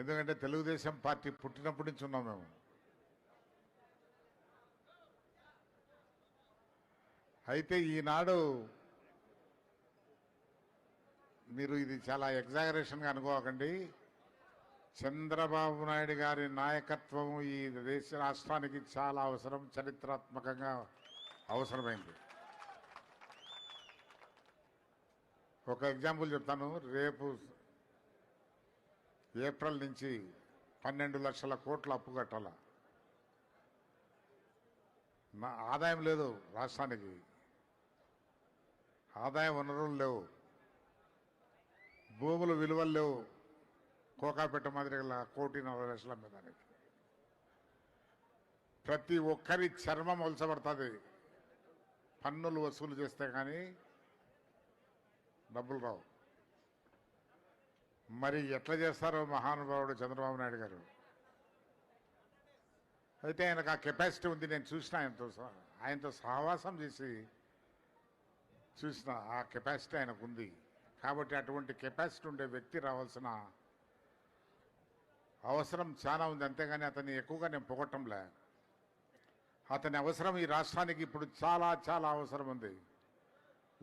ఎందుకంటే తెలుగుదేశం పార్టీ పుట్టినప్పటి నుంచి ఉన్నాం మేము. అయితే ఈనాడు మీరు ఇది చాలా ఎగ్జాగరేషన్గా అనుకోకండి. చంద్రబాబు నాయుడు గారి నాయకత్వం ఈ దేశ రాష్ట్రానికి చాలా అవసరం, చరిత్రాత్మకంగా అవసరమైంది. ఒక ఎగ్జాంపుల్ చెప్తాను. రేపు ఏప్రిల్ నుంచి 12 లక్షల కోట్ల అప్పు కట్టాల. ఆదాయం లేదు రాష్ట్రానికి, ఆదాయ వనరులు లేవు, భూములు విలువలు లేవు. కోకాపేట మాదిరిగా 1,40,00,000 అమ్మేదానికి ప్రతి ఒక్కరి చర్మం ఒలచబడుతుంది. పన్నులు వసూలు చేస్తే కానీ డబ్బులు రావు. మరి ఎట్లా చేస్తారో మహానుభావుడు చంద్రబాబు నాయుడు గారు. అయితే ఆయనకు ఆ కెపాసిటీ ఉంది. నేను చూసిన, ఆయనతో సహవాసం చేసి చూసిన ఆ కెపాసిటీ ఆయనకు ఉంది. కాబట్టి అటువంటి కెపాసిటీ ఉండే వ్యక్తి రావాల్సిన అవసరం చాలా ఉంది. అంతేగాని అతన్ని ఎక్కువగా నేను పొగట్టంలే. అతని అవసరం ఈ రాష్ట్రానికి ఇప్పుడు చాలా చాలా అవసరం ఉంది.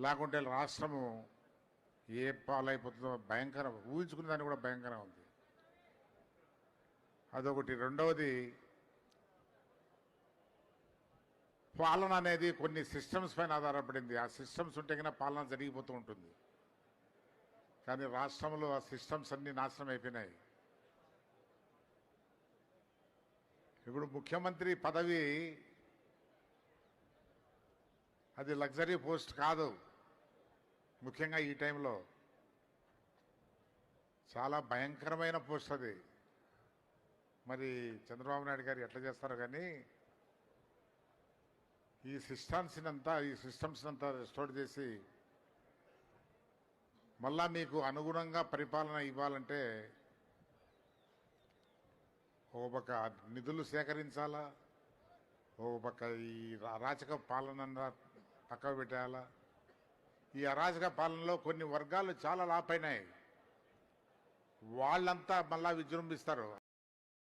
లేకుంటే రాష్ట్రము ఏ పాలైపోతుందో భయంకరం, ఊహించుకునే దాన్ని కూడా భయంకరంగా ఉంది. అదొకటి. రెండవది, పాలన అనేది కొన్ని సిస్టమ్స్ పైన ఆధారపడింది. ఆ సిస్టమ్స్ ఉంటే కన్నా పాలన జరిగిపోతూ ఉంటుంది. కానీ రాష్ట్రంలో ఆ సిస్టమ్స్ అన్నీ నాశనం అయిపోయినాయి. ఇప్పుడు ముఖ్యమంత్రి పదవి అది లగ్జరీ పోస్ట్ కాదు. ముఖ్యంగా ఈ టైంలో చాలా భయంకరమైన పోస్ట్ అది. మరి చంద్రబాబు నాయుడు గారు ఎట్లా చేస్తారో కానీ ఈ సిస్టమ్స్ అంతా రెస్టోర్ చేసి మళ్ళా మీకు అనుగుణంగా పరిపాలన ఇవ్వాలంటే ఓ పక్క నిధులు సేకరించాలా, ఓ పక్క ఈ అరాచక పాలన పక్కకు పెట్టేయాలా. ఈ అరాచక పాలనలో కొన్ని వర్గాలు చాలా లాభైనాయి. వాళ్ళంతా మళ్ళా విజృంభిస్తారు.